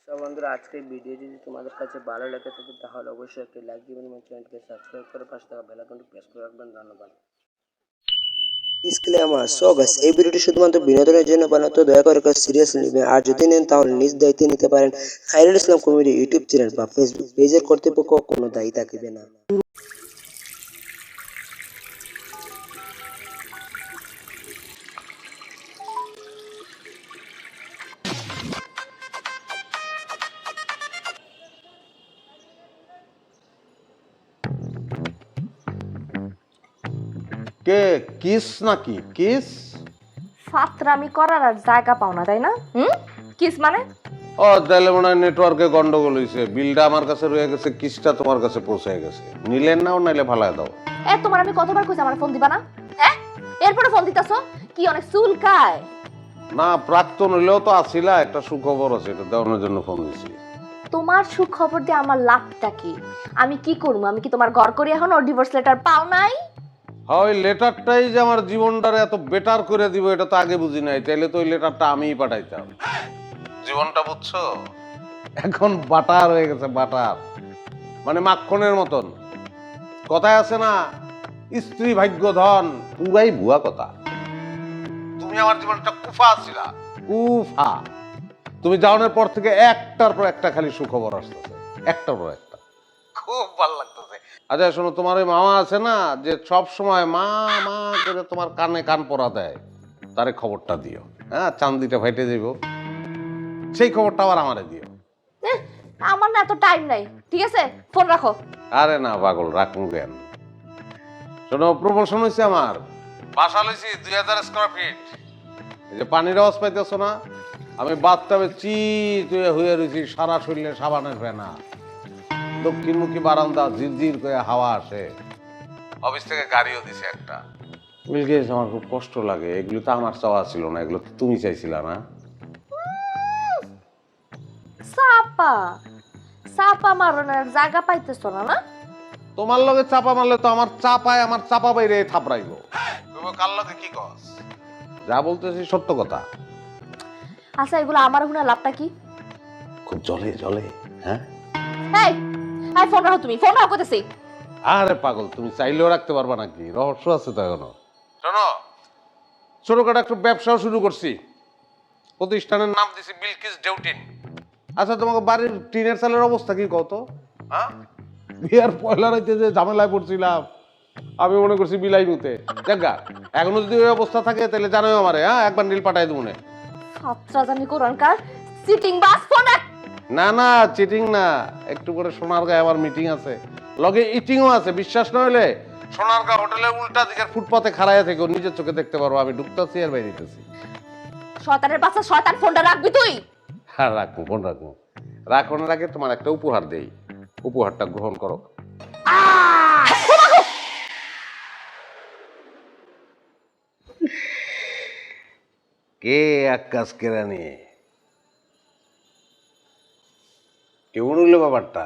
সব বন্ধুরা, আজকের ভিডিও যদি তোমাদের কাছে ভালো লেগে থাকে তাহলে অবশ্যই একটি লাইক দিবেন এবং চ্যানেলকে সাবস্ক্রাইব করে পাশে থাকা বেল আইকনটি প্রেস করে রাখবেন। ধন্যবাদ। ডিসক্লেমার, সো গাইস, এই ভিডিওটি শুধুমাত্র বিনোদনের জন্য বানাতো, দয়া করে কেউ সিরিয়াসলি নেবেন। আর যদি নেন তাহলে নিজ দায়িত্বে নিতে পারেন। Khairul Islam comedy YouTube channel বা ফেসবুক পেজের কর্তৃপক্ষ কোনো দায়ী থাকবে না। কে কিস নাকি কিস? ফাতরামি করার আর জায়গা পাও না, তাই না? কিস মানে? ও তাহলে মনে হয় নেটওয়ার্কে গন্ডগোল হয়েছে। বিলটা আমার কাছে রয়ে গেছে, কিসটা তোমার কাছে পৌঁছে গেছে। নিলেন নাও, নাইলে ফালায় দাও। তোমার আমি কতবার কইছি আমার ফোন দিবা না? হ্যাঁ, এরপরে ফোন দিতাছো কি? অনেক চুলকায় না, প্রাক্তন হইলেও তো আসিলা, একটা সুখবর আছে, এটা দেওয়ানোর জন্য ফোন দিছি। তোমার সুখবর দিয়ে আমার লাভটা কি? আমি কি করবো? আমি কি তোমার ঘর করি এখন? ওর ডিভোর্স লেটার পাও নাই? ওই লেটারটাই যে আমার জীবনটারে এত বেটার করে দিব এটা তো আগে বুঝি নাই। তাইলে তো ওই লেটারটা আমিই পাঠাইতাম। জীবনটা বুঝছো, এখন বাটার হয়ে গেছে, বাটার মানে মাখনের মতন। কথায় আছে না, স্ত্রী ভাগ্য ধন, পুরাই ভুয়া কথা। তুমি আমার জীবনটা কুফা ছিলা, কুফা। তুমি যাওয়ার পর থেকে একটার পর একটা খালি সুখবর আসতেছে, একটার পর একটা। খুব ভালো লাগতেছে। আচ্ছা শোনো, তোমার ওই মামা আছে না, যে সব সময় মা মা করে তোমার কানে কান পরা দেয়, তারে খবরটা দিও। হ্যাঁ, চান্দিটা ফাইটে যাইব, সেই খবরটা আবার আমারে দিও। আমার না এত টাইম নাই, ঠিক আছে? ফোন রাখো। আরে না পাগল, রাখুন কেন? শোনো, প্রমোশন হয়েছে আমার, বাসা লইছি 2000 স্কয়ার ফিট। এই যে পানির আওয়াজ পাইতেছো না, আমি বাথটাবে চিত হয়ে রয়েছি, সারা শরীরে সাবানের ফেনা। দক্ষিণমুখী বারান্দা, ঝিরঝির করে হাওয়া আসে। অফিস থেকে গাড়িও দিছে একটা। বিলগেটস, আমার খুব কষ্ট লাগে। এগুলো তো আমার চাওয়া ছিল না, এগুলো তো তুমি চাইছিলা না? চাপা চাপা মারনের জায়গা পাইতেছো না? না, তোমার লগে চাপা মারলে তো আমার চাপায় আমার চাপা বাইরে থাপড়াইবো। তুমি কার লগে কি কস? যা বলতেছি সত্য কথা। আচ্ছা এগুলো আমার হুনা লাভটা কি? খুব জলে জলে। হ্যাঁ, এই এই ফোন রাখো, তুমি ফোন রাখো কইতেছি। আরে পাগল, তুমি চাইলেও রাখতে পারবা নাকি? রহস্য আছে তো এখনো। শোনো, ছোটখাটো একটা ব্যবসাও শুরু করছি। প্রতিষ্ঠানের নাম দিছি বিলকিস ডেউটিন। আচ্ছা, তোমাকে বাড়ির টিনের চালের অবস্থা কি কত? হ্যাঁ, বিয়ার পয়লা রাইতে যে ঝামেলায় পড়ছিলাম, আমি মনে করছি বিলাই নুতে। দেখা এখনো যদি ওই অবস্থা থাকে তাহলে জানোই আমারে। হ্যাঁ, একবার নীল পাঠাই দেবো। সাতটা জানি কোরআনকার সিটিং বাস ফোন রাখ। না না, চিটিং না। একটু করে সোনারগাঁয়ে আমার মিটিং আছে, লগে ইটিংও আছে। বিশ্বাস না হলে সোনারগাঁ হোটেলের উল্টা দিকের ফুটপাতে খাড়াইয়া থেকে নিজের চোখে দেখতে পারবো আমি ঢুকতেছি আর বাইরেতেছি। শয়তানের বাচ্চা, শয়তান, ফোনটা রাখবি তুই। হ্যাঁ রাখবো, ফোন রাখবো। রাখানোর আগে তোমার একটা উপহার দেই, উপহারটা গ্রহণ করো। কে আকাশ কেরানি, কেমন হইলো ব্যাপারটা?